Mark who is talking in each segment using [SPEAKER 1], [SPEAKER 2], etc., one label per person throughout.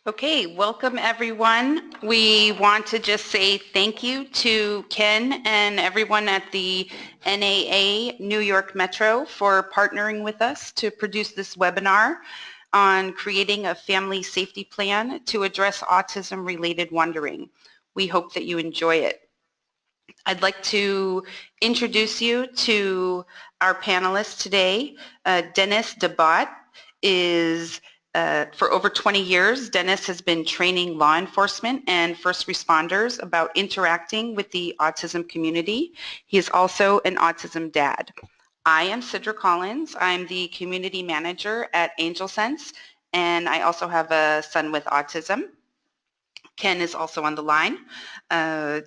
[SPEAKER 1] Okay, welcome everyone. We want to just say thank you to Ken and everyone at the NAA New York Metro for partnering with us to produce this webinar on creating a family safety plan to address autism-related wandering. We hope that you enjoy it. I'd like to introduce you to our panelists today. Dennis Debbaut is for over 20 years, Dennis has been training law enforcement and first responders about interacting with the autism community. He is also an autism dad. I am Sidra Collins. I'm the community manager at AngelSense, and I also have a son with autism. Ken is also on the line.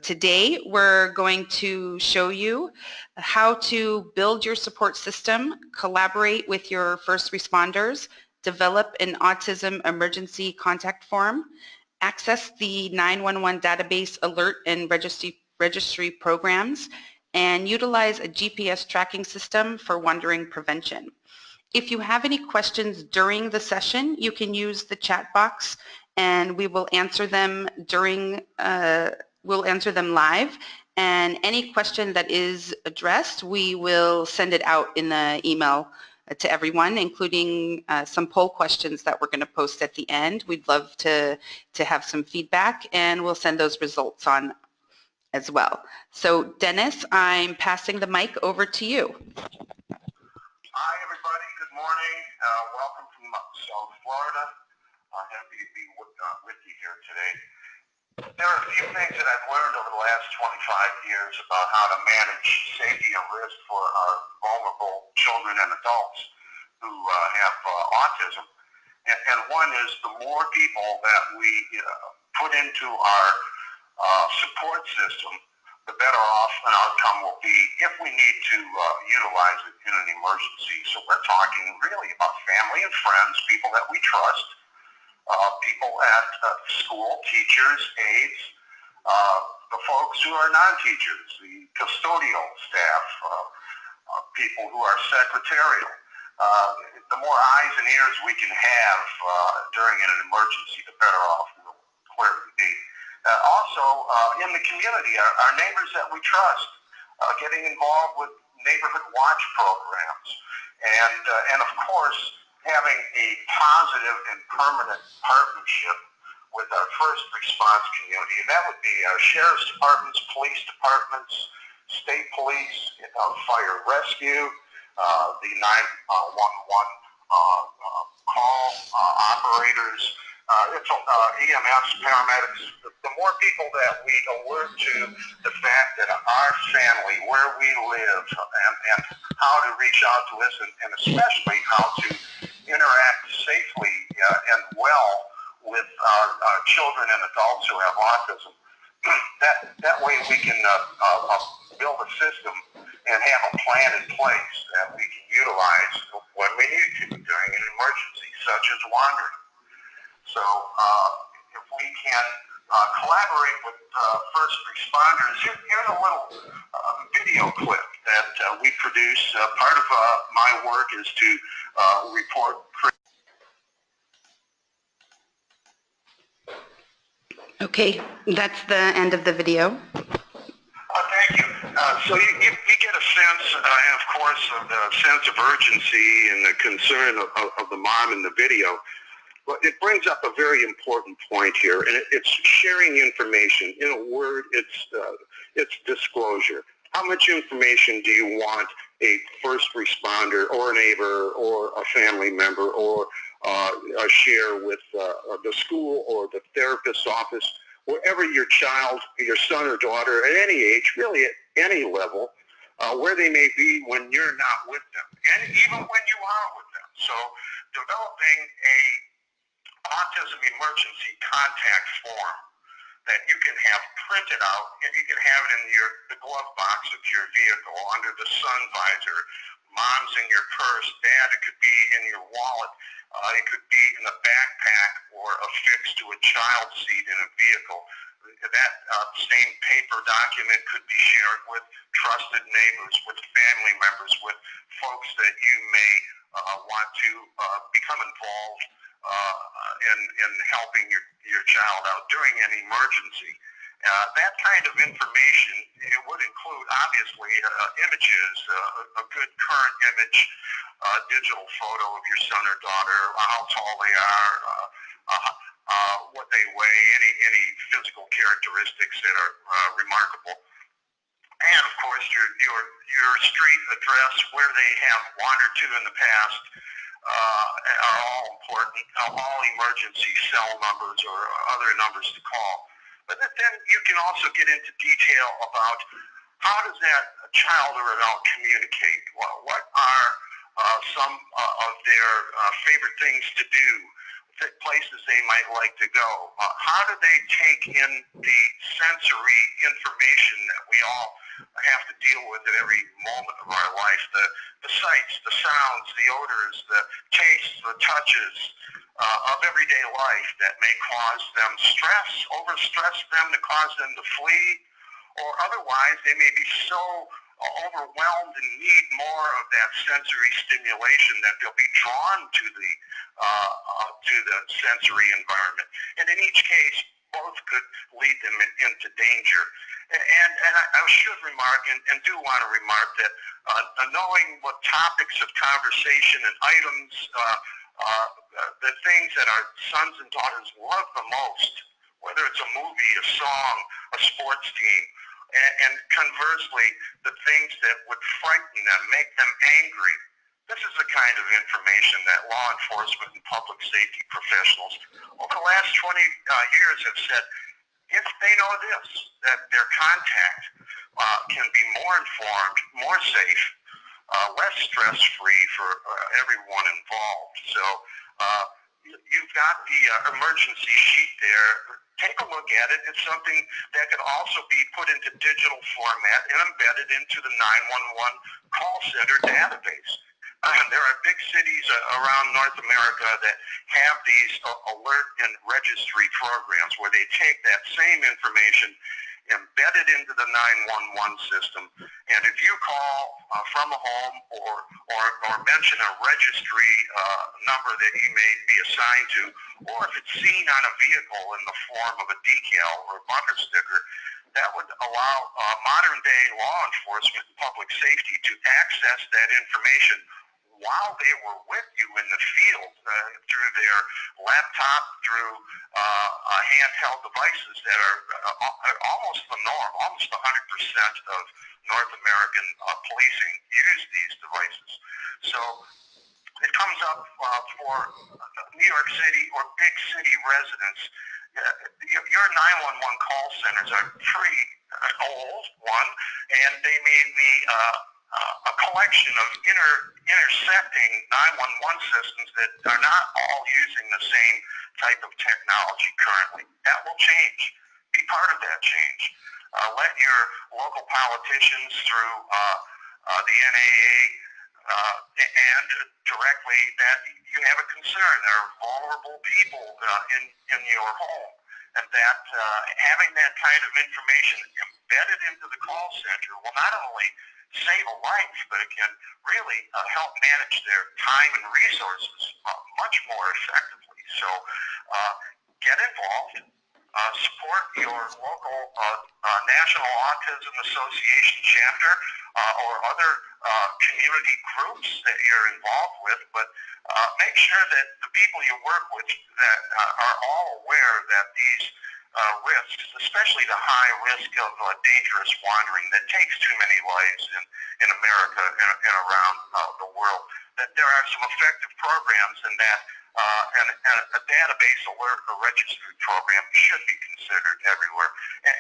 [SPEAKER 1] Today we're going to show you how to build your support system, collaborate with your first responders, develop an autism emergency contact form, access the 911 database alert and registry programs, and utilize a GPS tracking system for wandering prevention. If you have any questions during the session, you can use the chat box and we will answer them live. And any question that is addressed, we will send it out in the email to everyone, including some poll questions that we're going to post at the end. We'd love to have some feedback, and we'll send those results on as well. So Dennis, I'm passing the mic over to you.
[SPEAKER 2] Hi everybody, good morning. Welcome from South Florida. I'm happy to be with you here today. There are a few things that I've learned over the last 25 years about how to manage safety and risk for our vulnerable children and adults who have autism. And one is the more people that we put into our support system, the better off an outcome will be if we need to utilize it in an emergency. So we're talking really about family and friends, people that we trust, people at school, teachers, aides, the folks who are non-teachers, the custodial staff, people who are secretarial. The more eyes and ears we can have during an emergency, the better off we'll clearly be. Also, in the community, our neighbors that we trust, getting involved with neighborhood watch programs, and of course, having a positive and permanent partnership with our first response community. And that would be our sheriff's departments, police departments, state police, fire rescue, the 911 call operators, EMS, paramedics. The more people that we alert to the fact that our family, where we live, and how to reach out to us, and especially how to interact safely and well with our children and adults who have autism, that way we can build a system and have a plan in place that we can utilize when we need to during an emergency, such as wandering. So if we can collaborate with first responders, here's a little video clip that we produce. Part of my work is to report.
[SPEAKER 1] Okay, that's the end of the video.
[SPEAKER 2] Thank you. So you get a sense, and of course, of the sense of urgency and the concern of the mom in the video. But it brings up a very important point here, and it's sharing information. In a word, it's disclosure. How much information do you want a first responder or a neighbor or a family member or share with the school or the therapist's office, wherever your child, your son or daughter at any age, really at any level, where they may be when you're not with them, and even when you are with them. So developing a autism emergency contact form that you can have printed out, and you can have it in the glove box of your vehicle, under the sun visor, mom's in your purse, dad, it could be in your wallet, it could be in a backpack or affixed to a child seat in a vehicle. That same paper document could be shared with trusted neighbors, with family members, with folks that you may want to become involved in helping your child out during an emergency. That kind of information, it would include obviously images, a good current image, digital photo of your son or daughter, how tall they are, what they weigh, any physical characteristics that are remarkable. And of course your street address, where they have wandered to in the past, are all important. All emergency cell numbers or other numbers to call. But then you can also get into detail about how does that child or adult communicate? What are some of their favorite things to do? Places they might like to go. How do they take in the sensory information that we all have to deal with at every moment of our life? The sights, the sounds, the odors, the tastes, the touches of everyday life that may cause them stress, overstress them to cause them to flee, or otherwise they may be so overwhelmed and need more of that sensory stimulation that they'll be drawn to the sensory environment. And in each case, both could lead them into danger. And I should remark, and do want to remark, that knowing what topics of conversation and items, the things that our sons and daughters love the most, whether it's a movie, a song, a sports team, and conversely, the things that would frighten them, make them angry. This is the kind of information that law enforcement and public safety professionals over the last 20 years have said, if they know this, that their contact can be more informed, more safe, less stress-free for everyone involved. So you've got the emergency sheet there. Take a look at it. It's something that can also be put into digital format and embedded into the 911 call center database. There are big cities around North America that have these alert and registry programs where they take that same information, embed it into the 911 system, and if you call from a home or mention a registry number that you may be assigned to, or if it's seen on a vehicle in the form of a decal or a bumper sticker, that would allow modern day law enforcement and public safety to access that information while they were with you in the field through their laptop, through handheld devices that are almost the norm. Almost 100% of North American policing use these devices. So it comes up for New York City or big city residents. Your 911 call centers are pretty old, one, and they may be a collection of intersecting 911 systems that are not all using the same type of technology currently. That will change. Be part of that change. Let your local politicians through the NAA and directly that you have a concern. There are vulnerable people in your home, and that having that kind of information embedded into the call center will not only save a life, but it can really help manage their time and resources much more effectively. So get involved. Support your local National Autism Association chapter or other community groups that you're involved with, but make sure that the people you work with that are all aware that these risks, especially the high risk of dangerous wandering that takes too many lives in America and around the world, that there are some effective programs in that, and a database alert or registry program should be considered everywhere.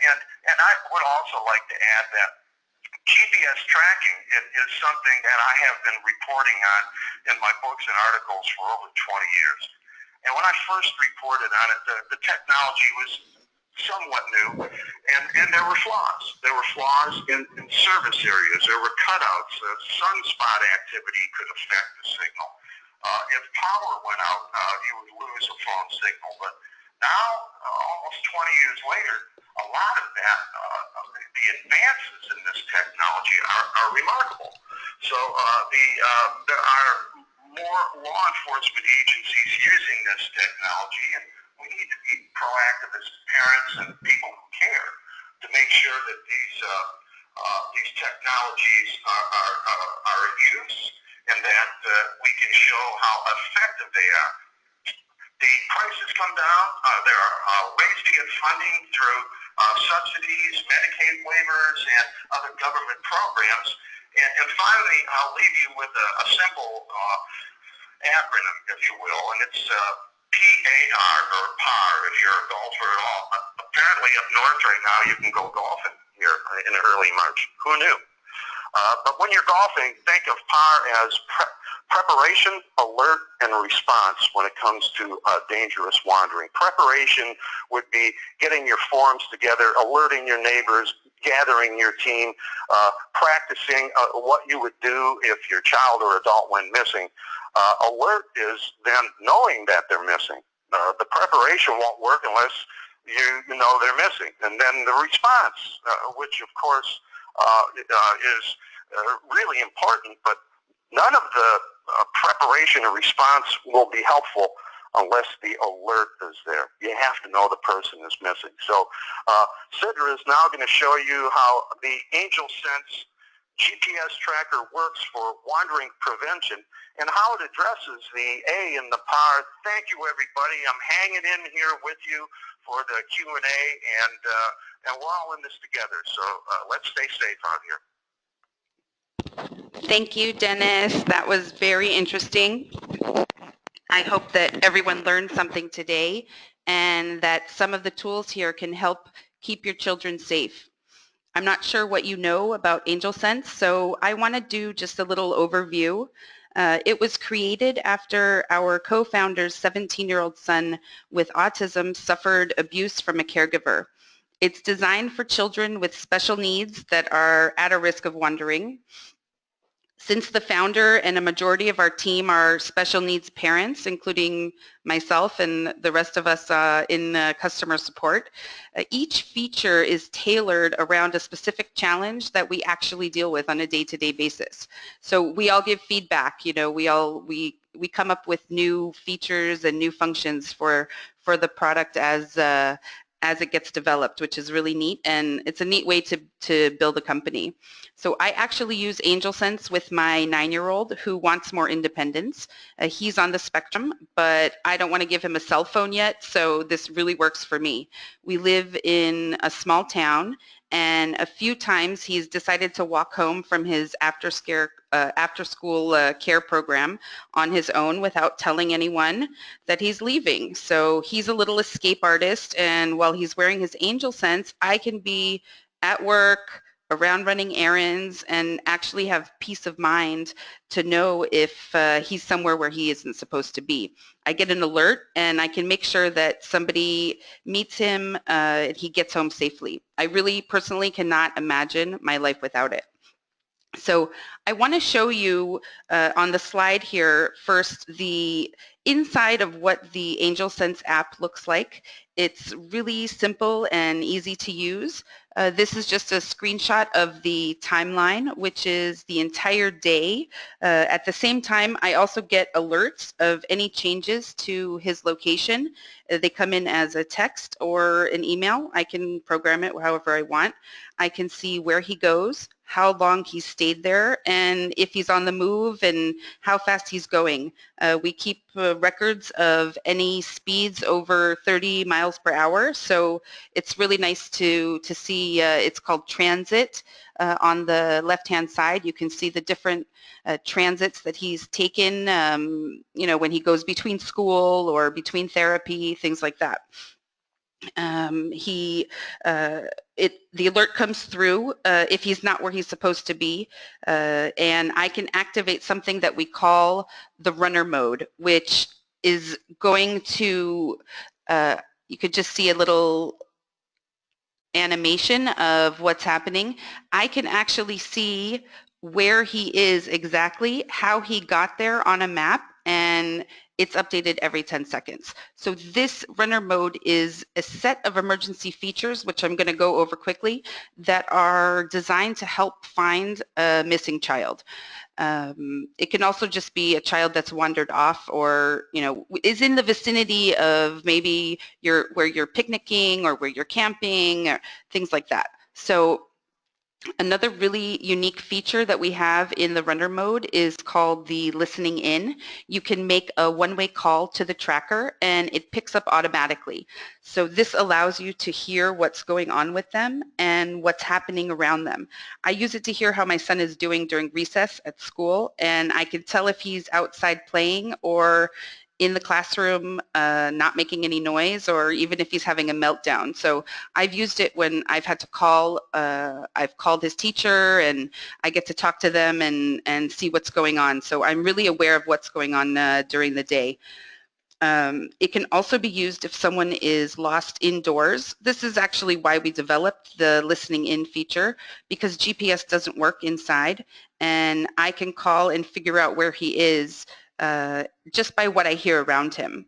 [SPEAKER 2] And I would also like to add that GPS tracking is something that I have been reporting on in my books and articles for over 20 years. And when I first reported on it, the technology was somewhat new, and there were flaws. There were flaws in service areas. There were cutouts. Sunspot activity could affect the signal. If power went out, you would lose a phone signal. But now, almost 20 years later, a lot of that, the advances in this technology are remarkable. So there are more law enforcement agencies using this technology, and we need to be proactive as parents and people who care to make sure that these technologies are in use and that we can show how effective they are. The prices come down. There are ways to get funding through subsidies, Medicaid waivers, and other government programs. And finally, I'll leave you with a simple acronym, if you will, and it's PAR, or PAR, if you're a golfer at all. Apparently up north right now you can go golfing here in early March. Who knew? But when you're golfing, think of PAR as preparation, alert, and response when it comes to dangerous wandering. Preparation would be getting your forms together, alerting your neighbors, gathering your team, practicing what you would do if your child or adult went missing. Alert is then knowing that they're missing. The preparation won't work unless you know they're missing. And then the response, which of course is really important, but none of the preparation or response will be helpful unless the alert is there. You have to know the person is missing. So Sidra is now going to show you how the AngelSense GPS tracker works for wandering prevention and how it addresses the A and the PAR. Thank you, everybody. I'm hanging in here with you for the Q&A, and we're all in this together. So let's stay safe out here.
[SPEAKER 1] Thank you, Dennis. That was very interesting. I hope that everyone learned something today and that some of the tools here can help keep your children safe. I'm not sure what you know about AngelSense, so I want to do just a little overview. It was created after our co-founder's 17-year-old son with autism suffered abuse from a caregiver. It's designed for children with special needs that are at a risk of wandering. Since the founder and a majority of our team are special needs parents, including myself and the rest of us in customer support, each feature is tailored around a specific challenge that we actually deal with on a day-to-day basis. So we all give feedback, you know, we come up with new features and new functions for the product as it gets developed, which is really neat, and it's a neat way to build a company. So I actually use AngelSense with my 9-year-old who wants more independence. He's on the spectrum, but I don't want to give him a cell phone yet, so this really works for me. We live in a small town, and a few times he's decided to walk home from his after-school care program on his own without telling anyone that he's leaving. So he's a little escape artist, and while he's wearing his AngelSense, I can be at work, around running errands, and actually have peace of mind to know if he's somewhere where he isn't supposed to be. I get an alert and I can make sure that somebody meets him and he gets home safely. I really personally cannot imagine my life without it. So I want to show you on the slide here first the inside of what the AngelSense app looks like. It's really simple and easy to use. This is just a screenshot of the timeline, which is the entire day. At the same time, I also get alerts of any changes to his location. They come in as a text or an email. I can program it however I want. I can see where he goes, how long he stayed there, and if he's on the move and how fast he's going. We keep records of any speeds over 30 miles per hour, so it's really nice to see. It's called transit. On the left-hand side, you can see the different transits that he's taken, you know, when he goes between school or between therapy, things like that. The alert comes through if he's not where he's supposed to be, and I can activate something that we call the runner mode, which is going to, you could just see a little animation of what's happening. I can actually see where he is exactly, how he got there on a map, and it's updated every 10 seconds. So this runner mode is a set of emergency features, which I'm going to go over quickly, that are designed to help find a missing child. It can also just be a child that's wandered off, or is in the vicinity of maybe where you're picnicking or where you're camping, or things like that. So another really unique feature that we have in the runner mode is called the listening in. You can make a one-way call to the tracker and it picks up automatically. So this allows you to hear what's going on with them and what's happening around them. I use it to hear how my son is doing during recess at school, and I can tell if he's outside playing or in the classroom not making any noise, or even if he's having a meltdown. So I've used it when I've had to call, I've called his teacher and I get to talk to them and see what's going on. So I'm really aware of what's going on during the day. It can also be used if someone is lost indoors. This is actually why we developed the listening in feature, because GPS doesn't work inside, and I can call and figure out where he is just by what I hear around him.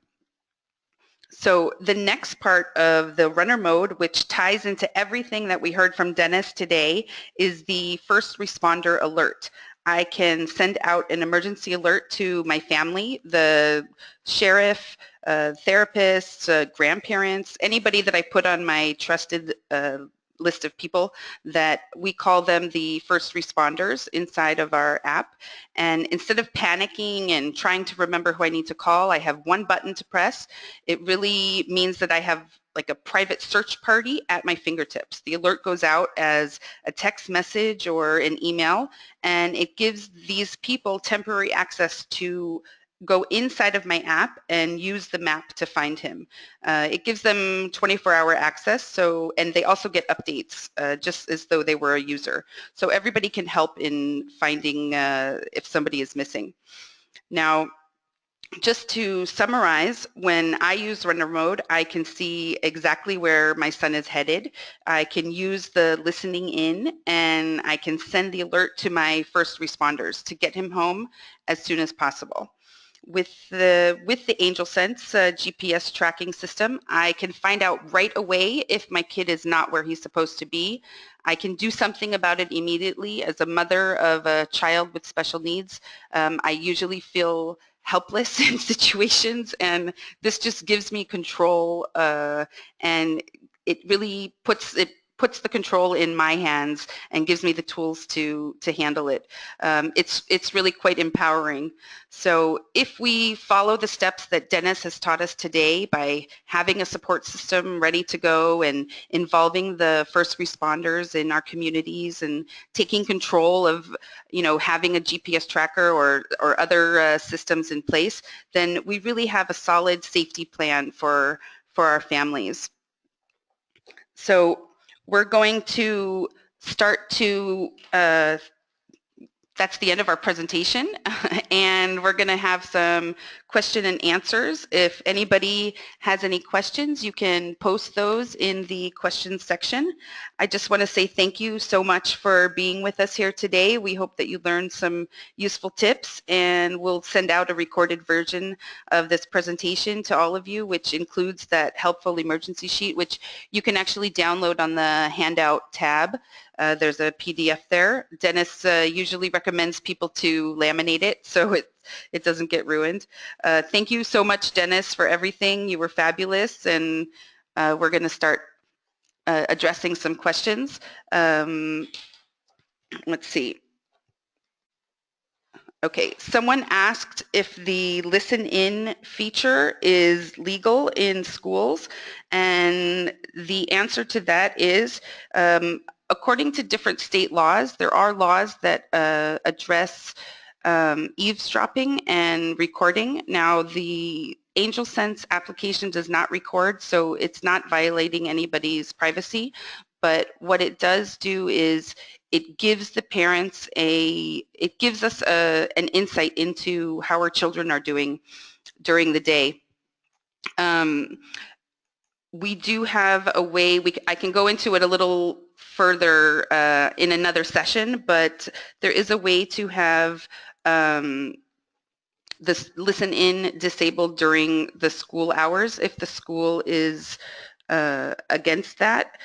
[SPEAKER 1] So the next part of the runner mode, which ties into everything that we heard from Dennis today, is the first responder alert. I can send out an emergency alert to my family, the sheriff, therapists, grandparents, anybody that I put on my trusted list of people, that we call them the first responders inside of our app. And instead of panicking and trying to remember who I need to call, I have one button to press. It really means that I have like a private search party at my fingertips. The alert goes out as a text message or an email, and it gives these people temporary access to go inside of my app and use the map to find him. It gives them 24-hour access, and they also get updates just as though they were a user. So everybody can help in finding if somebody is missing. Now, just to summarize, when I use runner mode, I can see exactly where my son is headed. I can use the listening in, and I can send the alert to my first responders to get him home as soon as possible. With the AngelSense GPS tracking system, I can find out right away if my kid is not where he's supposed to be. I can do something about it immediately. As a mother of a child with special needs, I usually feel helpless in situations, and this just gives me control, and it really puts the control in my hands and gives me the tools to handle it. It's really quite empowering. So if we follow the steps that Dennis has taught us today by having a support system ready to go and involving the first responders in our communities and taking control of, having a GPS tracker or other systems in place, then we really have a solid safety plan for our families. So we're going to start to that's the end of our presentation, and we're going to have some question and answers. If anybody has any questions, you can post those in the questions section. I just want to say thank you so much for being with us here today. We hope that you learned some useful tips, and we'll send out a recorded version of this presentation to all of you, which includes that helpful emergency sheet, which you can actually download on the handout tab. There's a PDF there. Dennis usually recommends people to laminate it so it doesn't get ruined. Thank you so much, Dennis, for everything. You were fabulous, and we're going to start addressing some questions. Let's see. Okay, someone asked if the listen in feature is legal in schools, and the answer to that is according to different state laws, there are laws that address eavesdropping and recording. Now, the AngelSense application does not record, so it's not violating anybody's privacy, but what it does do is it gives the parents it gives us an insight into how our children are doing during the day. We do have a way, I can go into it a little further in another session, but there is a way to have this listen in disabled during the school hours. If the school is against that,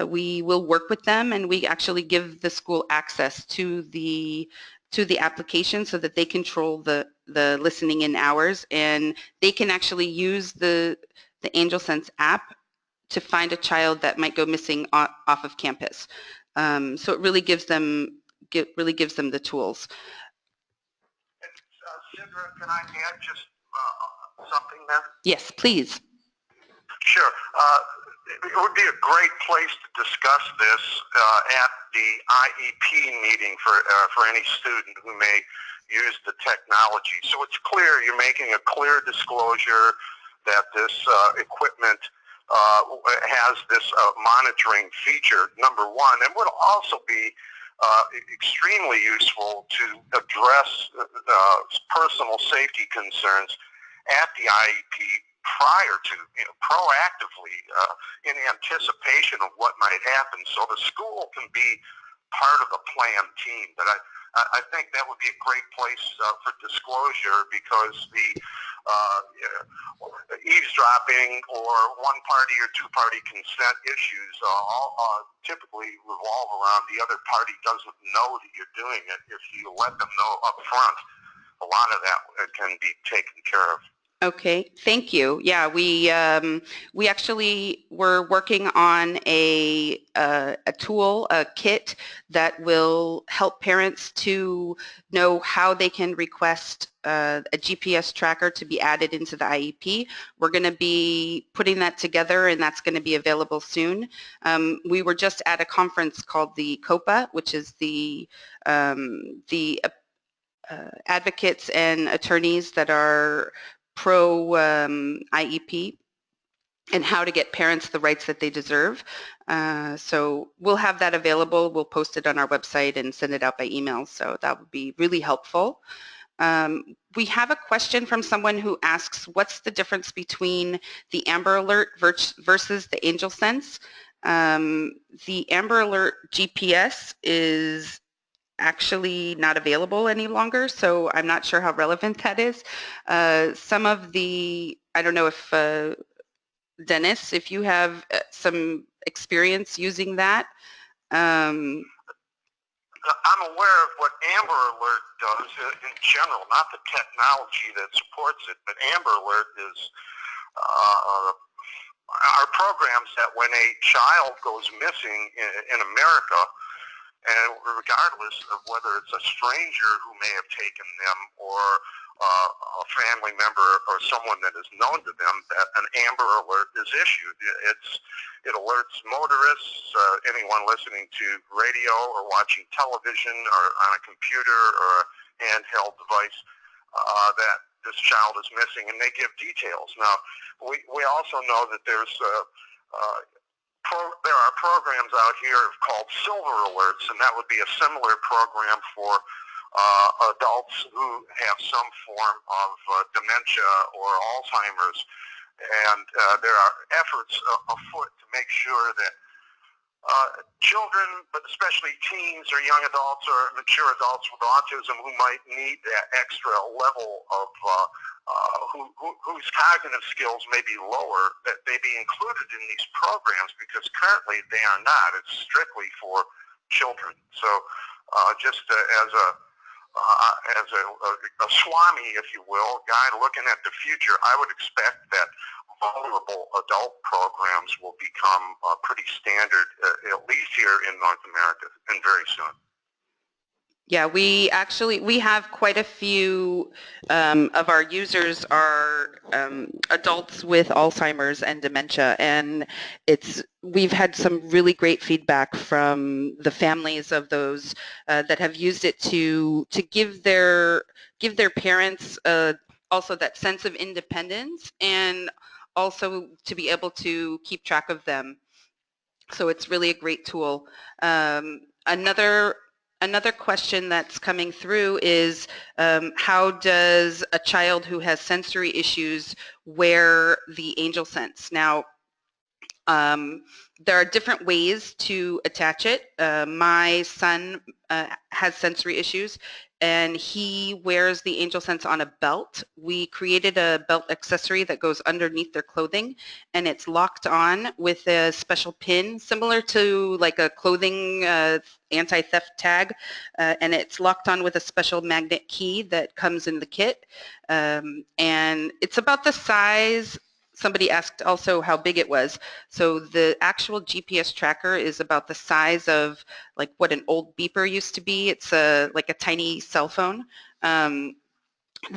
[SPEAKER 1] we will work with them, and we actually give the school access to the application so that they control the listening in hours, and they can actually use the AngelSense app to find a child that might go missing off of campus. So it really gives them the tools.
[SPEAKER 2] Sidra, can I add just something there?
[SPEAKER 1] Yes, please.
[SPEAKER 2] Sure. It would be a great place to discuss this at the IEP meeting for any student who may use the technology. So it's clear, you're making a clear disclosure that this equipment has this monitoring feature, number one, and would also be extremely useful to address personal safety concerns at the IEP prior to, proactively in anticipation of what might happen, so the school can be part of the plan team. But I think that would be a great place for disclosure, because the eavesdropping or one-party or two-party consent issues all typically revolve around the other party doesn't know that you're doing it. If you let them know up front, a lot of that can be taken care of.
[SPEAKER 1] Okay, thank you. Yeah, we actually were working on a tool, a kit that will help parents to know how they can request a GPS tracker to be added into the IEP. We're going to be putting that together, and that's going to be available soon. We were just at a conference called the COPA, which is the advocates and attorneys that are pro IEP, and how to get parents the rights that they deserve. So we'll have that available. We'll post it on our website and send it out by email. So that would be really helpful. We have a question from someone who asks, what's the difference between the Amber Alert versus the AngelSense? The Amber Alert GPS is actually not available any longer, so I'm not sure how relevant that is. Some of the, I don't know if, Dennis, if you have some experience using that.
[SPEAKER 2] I'm aware of what Amber Alert does in general, not the technology that supports it, but Amber Alert is our programs that when a child goes missing in America, and regardless of whether it's a stranger who may have taken them or a family member or someone that is known to them, that an Amber Alert is issued. It alerts motorists, anyone listening to radio or watching television or on a computer or a handheld device that this child is missing, and they give details. Now, we also know that there's there are programs out here called Silver Alerts, and that would be a similar program for adults who have some form of dementia or Alzheimer's. And there are efforts afoot to make sure that children, but especially teens or young adults or mature adults with autism who might need that extra level of whose cognitive skills may be lower, that they be included in these programs, because currently they are not. It's strictly for children. So just as a Swami, if you will, guy looking at the future, I would expect that vulnerable adult programs will become pretty standard, at least here in North America, and very soon.
[SPEAKER 1] Yeah, we have quite a few of our users are adults with Alzheimer's and dementia, and we've had some really great feedback from the families of those that have used it to give their parents also that sense of independence, and also to be able to keep track of them. So it's really a great tool. Another question that's coming through is how does a child who has sensory issues wear the AngelSense? Now, There are different ways to attach it. My son has sensory issues, and he wears the AngelSense on a belt. We created a belt accessory that goes underneath their clothing, and it's locked on with a special pin, similar to like a clothing anti-theft tag, and it's locked on with a special magnet key that comes in the kit. And it's about the size. Somebody asked also how big it was. So the actual GPS tracker is about the size of like what an old beeper used to be. It's like a tiny cell phone.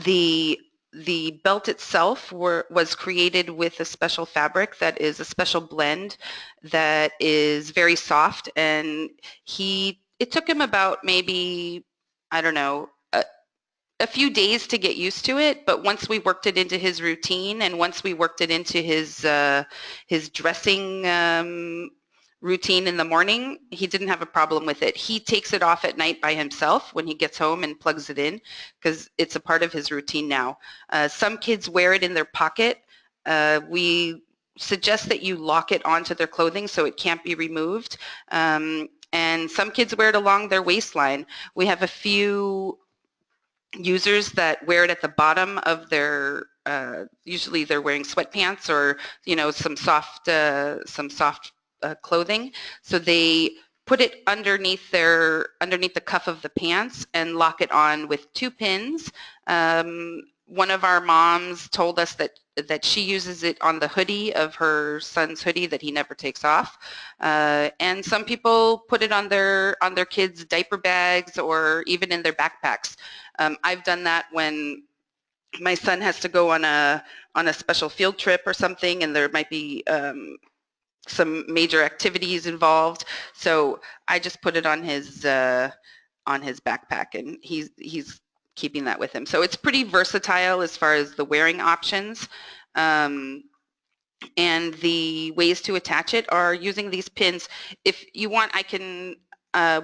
[SPEAKER 1] The belt itself was created with a special fabric that is a special blend that is very soft, and it took him about maybe, I don't know, a few days to get used to it, but once we worked it into his routine and once we worked it into his dressing routine in the morning, he didn't have a problem with it. He takes it off at night by himself when he gets home and plugs it in because it's a part of his routine now. Some kids wear it in their pocket. We suggest that you lock it onto their clothing so it can't be removed. And some kids wear it along their waistline. We have a few users that wear it at the bottom of their, usually they're wearing sweatpants or, you know, some soft clothing. So they put it underneath the cuff of the pants and lock it on with 2 pins. One of our moms told us that she uses it on the hoodie of her son's hoodie that he never takes off. And some people put it on their kids' diaper bags or even in their backpacks. I've done that when my son has to go on a special field trip or something, and there might be some major activities involved. So I just put it on his backpack, and he's keeping that with him. So it's pretty versatile as far as the wearing options. And the ways to attach it are using these pins. If you want, I can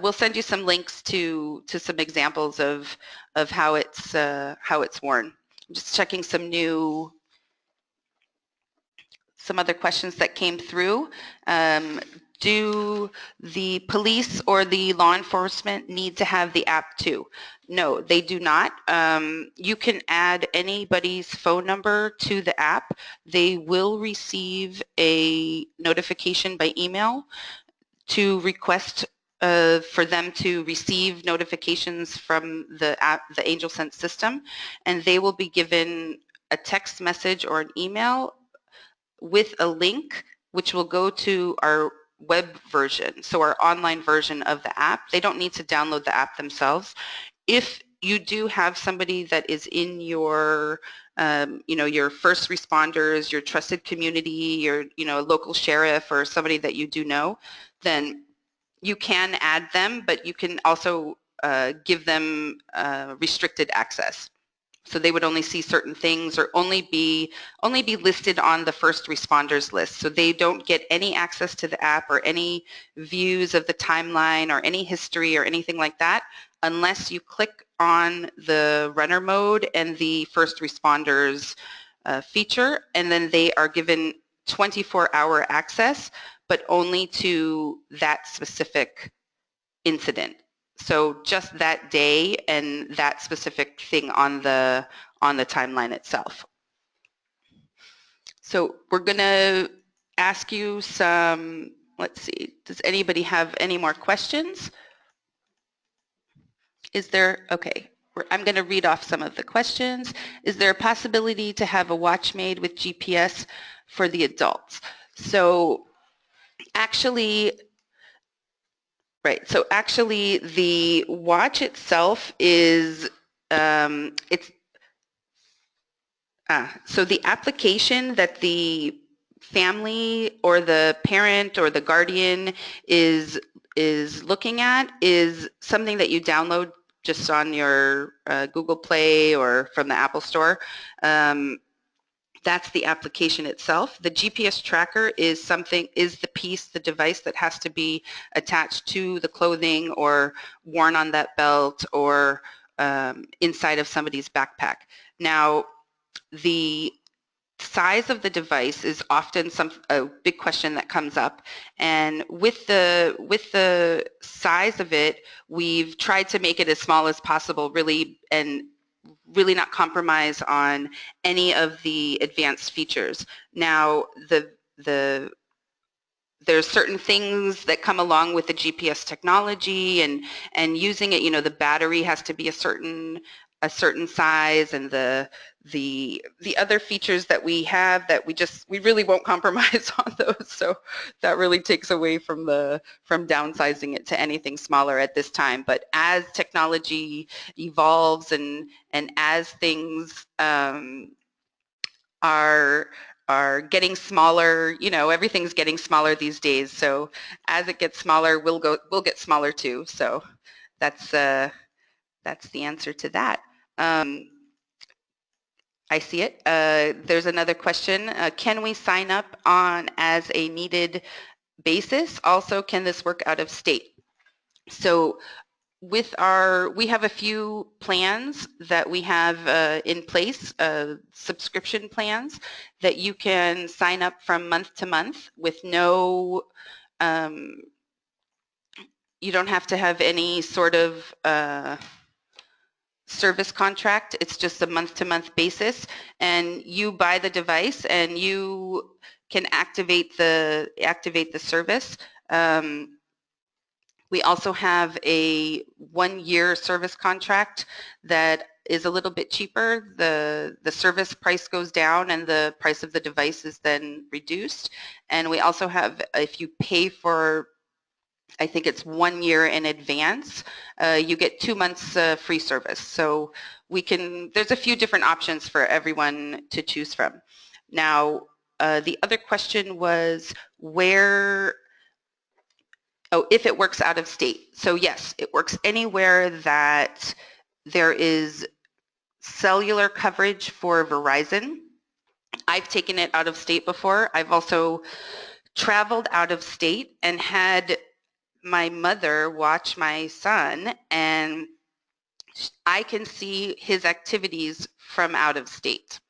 [SPEAKER 1] we'll send you some links to some examples of how it's worn. I'm just checking some other questions that came through. Do the police or the law enforcement need to have the app too? No, they do not. You can add anybody's phone number to the app. They will receive a notification by email to request for them to receive notifications from the app, the AngelSense system, and they will be given a text message or an email with a link which will go to our web version, so our online version of the app. They don't need to download the app themselves. If you do have somebody that is in your your first responders, your trusted community, your local sheriff or somebody that you do know, then you can add them, but you can also give them restricted access. So they would only see certain things or only be listed on the first responders list. So they don't get any access to the app or any views of the timeline or any history or anything like that unless you click on the runner mode and the first responders feature, and then they are given 24-hour access, but only to that specific incident. So just that day and that specific thing on the timeline itself. So we're going to ask you some, let's see, does anybody have any more questions? Is there, okay, I'm going to read off some of the questions. Is there a possibility to have a watch made with GPS for the adults? So actually, right. So actually, the watch itself is so the application that the family or the parent or the guardian is looking at is something that you download just on your Google Play or from the Apple Store. That's the application itself. The GPS tracker is the device that has to be attached to the clothing or worn on that belt or inside of somebody's backpack. Now, the size of the device is often a big question that comes up, and with the size of it, we've tried to make it as small as possible, really, and really not compromise on any of the advanced features. Now, there's certain things that come along with the GPS technology and using it. You know, the battery has to be a certain size, and the other features that we have that we really won't compromise on those. So that really takes away from downsizing it to anything smaller at this time. But as technology evolves and as things are getting smaller, you know, everything's getting smaller these days. So as it gets smaller, we'll get smaller too. So that's the answer to that. I see it. There's another question. Can we sign up on as a needed basis? Also, can this work out of state? So we have a few plans that we have in place, subscription plans that you can sign up from month to month with no, you don't have to have any sort of service contract. It's just a month-to-month basis, and you buy the device and you can activate the service. We also have a 1-year service contract that is a little bit cheaper. The service price goes down and the price of the device is then reduced. And we also have, if you pay for, I think it's 1 year in advance, you get 2 months free service. So there's a few different options for everyone to choose from. Now, the other question was if it works out of state. So yes, it works anywhere that there is cellular coverage for Verizon. I've taken it out of state before. I've also traveled out of state and had my mother watch my son, and I can see his activities from out of state.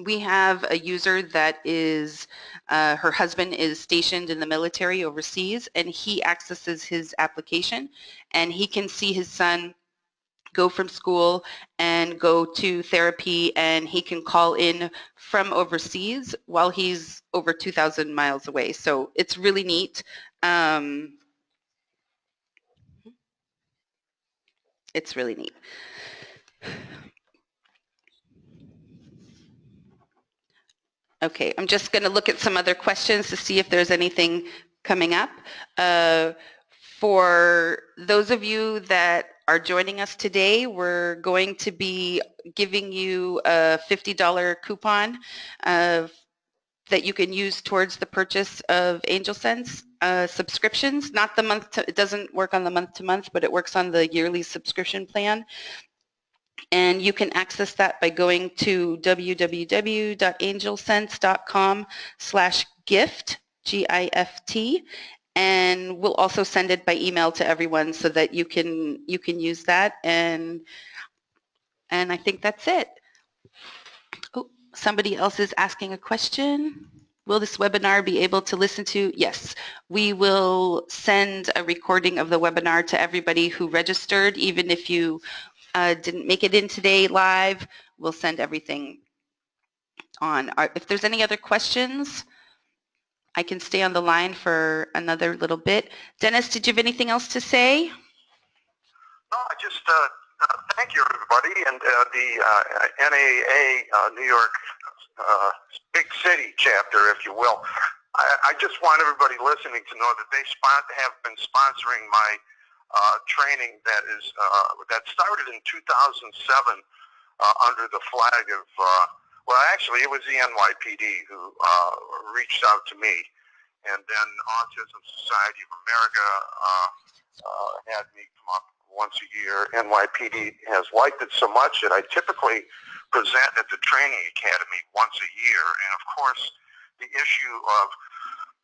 [SPEAKER 1] We have a user that is, her husband is stationed in the military overseas, and he accesses his application and he can see his son go from school and go to therapy, and he can call in from overseas while he's over 2,000 miles away. So it's really neat. It's really neat. Okay, I'm just going to look at some other questions to see if there's anything coming up. For those of you that are joining us today, we're going to be giving you a $50 coupon that you can use towards the purchase of AngelSense subscriptions. Not the month, it doesn't work on the month-to-month, but it works on the yearly subscription plan. And you can access that by going to www.angelsense.com/gift, G-I-F-T, and we'll also send it by email to everyone so that you can use that. And I think that's it. Oh, somebody else is asking a question. Will this webinar be able to listen to? Yes, we will send a recording of the webinar to everybody who registered, even if you didn't make it in today live. We'll send everything on. If there's any other questions, I can stay on the line for another little bit. Dennis, did you have anything else to say?
[SPEAKER 2] No, I just thank you, everybody, and the NAA New York big city chapter, if you will. I just want everybody listening to know that they have been sponsoring my training that started in 2007 under the flag of, well, actually, it was the NYPD who reached out to me, and then Autism Society of America had me come up once a year. NYPD has liked it so much that I typically present at the training academy once a year. And of course, the issue of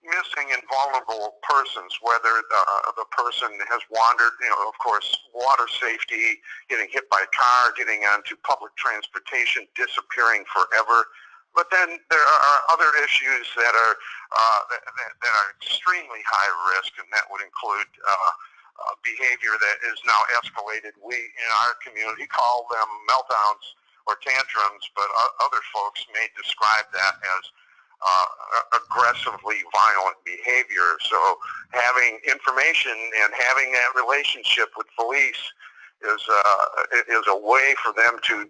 [SPEAKER 2] missing and vulnerable persons, whether the person has wandered, of course, water safety, getting hit by a car, getting onto public transportation, disappearing forever. But then there are other issues that are that are extremely high risk, and that would include behavior that is now escalated. We in our community call them meltdowns or tantrums, but other folks may describe that as aggressively violent behavior. So having information and having that relationship with police is a way for them to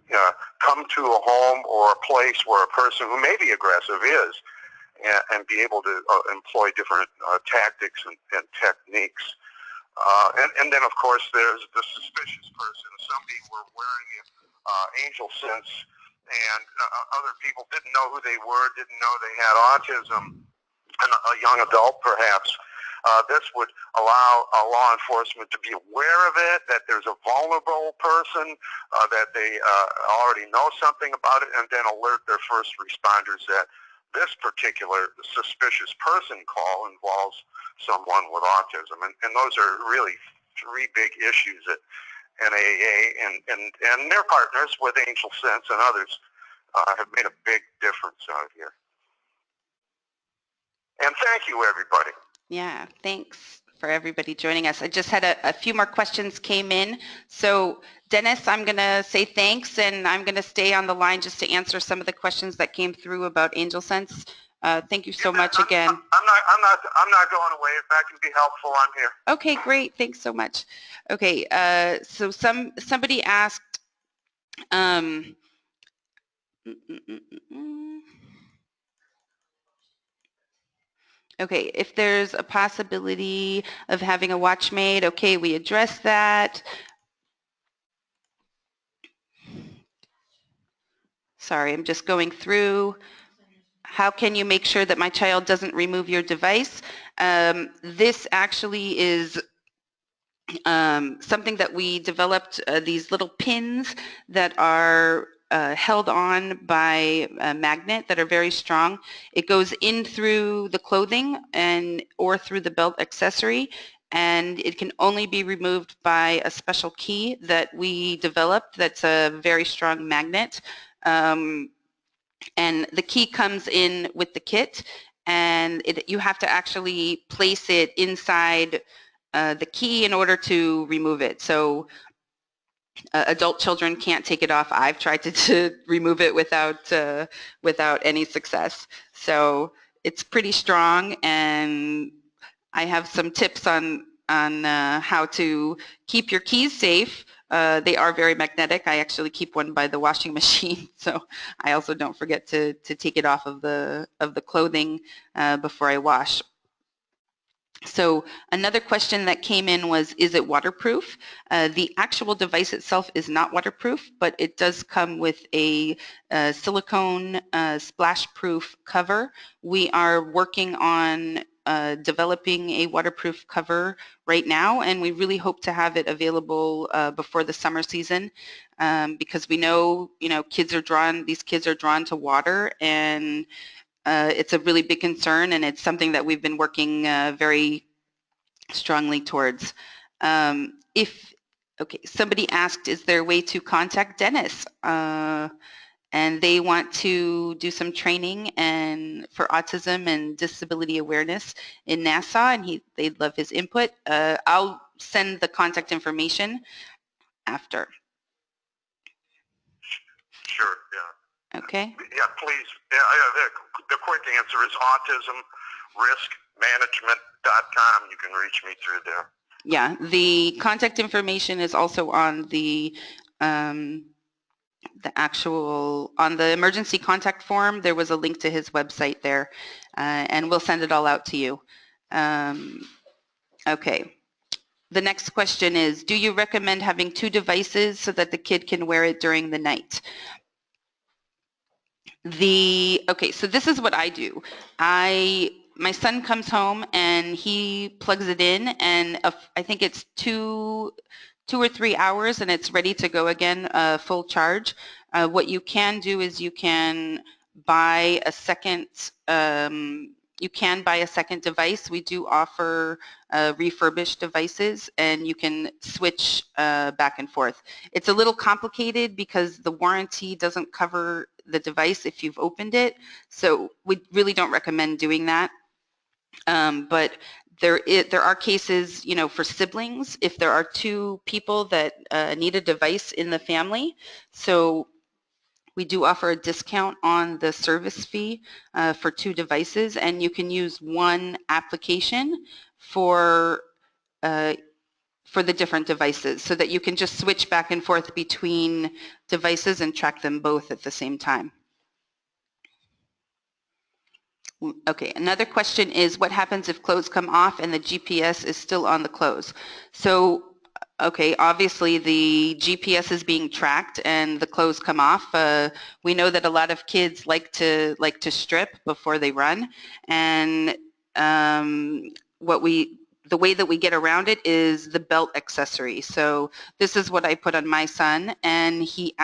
[SPEAKER 2] come to a home or a place where a person who may be aggressive is, and be able to employ different tactics and techniques. And then, of course, there's the suspicious person. Somebody were wearing AngelSense, and other people didn't know who they were, didn't know they had autism, and a young adult perhaps. This would allow law enforcement to be aware of it, that there's a vulnerable person, that they already know something about it, and then alert their first responders that this particular suspicious person call involves someone with autism. And those are really three big issues that NAA and their partners with AngelSense and others have made a big difference out here. And thank you, everybody.
[SPEAKER 1] Yeah, thanks for everybody joining us. I just had a few more questions came in. So Dennis, I'm going to say thanks, and I'm going to stay on the line just to answer some of the questions that came through about AngelSense. Thank you so much again.
[SPEAKER 2] I'm not going away. If I can be helpful, I'm here.
[SPEAKER 1] Okay, great. Thanks so much. Okay, so somebody asked, okay, if there's a possibility of having a watchmaid, okay, we addressed that. Sorry, I'm just going through. How can you make sure that my child doesn't remove your device? This actually is something that we developed, these little pins that are held on by a magnet that are very strong. It goes in through the clothing or through the belt accessory, and it can only be removed by a special key that we developed that's a very strong magnet. And the key comes in with the kit, and you have to actually place it inside the key in order to remove it. So adult children can't take it off. I've tried to remove it without any success. So it's pretty strong, and I have some tips on how to keep your keys safe. They are very magnetic. I actually keep one by the washing machine, so I also don't forget to take it off of the clothing before I wash. So another question that came in was, is it waterproof? The actual device itself is not waterproof, but it does come with a silicone splash-proof cover. We are working on developing a waterproof cover right now, and we really hope to have it available before the summer season, because we know, these kids are drawn to water, and it's a really big concern, and it's something that we've been working very strongly towards. Okay, somebody asked, is there a way to contact Dennis? And they want to do some training for autism and disability awareness in Nassau, and they'd love his input. I'll send the contact information after.
[SPEAKER 2] Sure, yeah.
[SPEAKER 1] Okay.
[SPEAKER 2] Yeah, please. The quick answer is autismriskmanagement.com. You can reach me through there.
[SPEAKER 1] Yeah, the contact information is also on the emergency contact form. There was a link to his website there, and we'll send it all out to you. Okay. The next question is, do you recommend having 2 devices so that the kid can wear it during the night? Okay, so this is what I do. My son comes home and he plugs it in, and I think it's 2 or 3 hours, and it's ready to go again, full charge. What you can do is you can buy a second you can buy a second device. We do offer refurbished devices, and you can switch back and forth. It's a little complicated because the warranty doesn't cover the device if you've opened it, so we really don't recommend doing that. But there are cases, you know, for siblings, if there are two people that need a device in the family. So we do offer a discount on the service fee for two devices, and you can use one application for the different devices, so that you can just switch back and forth between devices and track them both at the same time. Okay, another question is, what happens if clothes come off and the GPS is still on the clothes? So, okay, obviously the GPS is being tracked and the clothes come off. We know that a lot of kids like to strip before they run, and the way that we get around it is the belt accessory. So this is what I put on my son, and he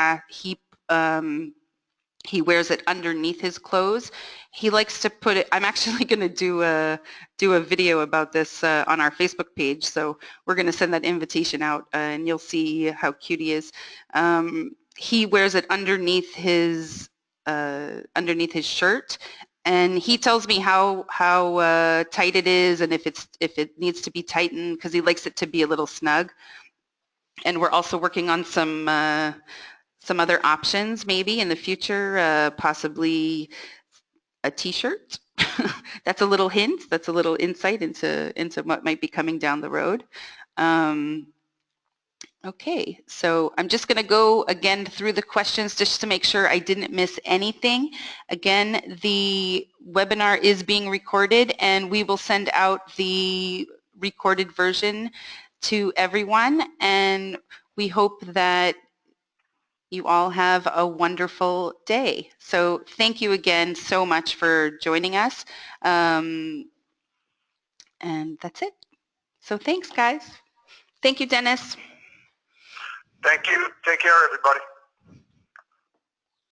[SPEAKER 1] wears it underneath his clothes. He likes to put it, I'm actually going to do a video about this on our Facebook page, so we're going to send that invitation out and you'll see how cute he is. He wears it underneath his shirt, and he tells me how tight it is and if it needs to be tightened, because he likes it to be a little snug. And we're also working on some other options maybe in the future, possibly a t-shirt. That's a little hint, that's a little insight into what might be coming down the road. Okay, so I'm just going to go again through the questions just to make sure I didn't miss anything. Again, the webinar is being recorded, and we will send out the recorded version to everyone, and we hope that you all have a wonderful day. So thank you again so much for joining us. And that's it. So thanks, guys. Thank you, Dennis.
[SPEAKER 2] Thank you. Take care, everybody.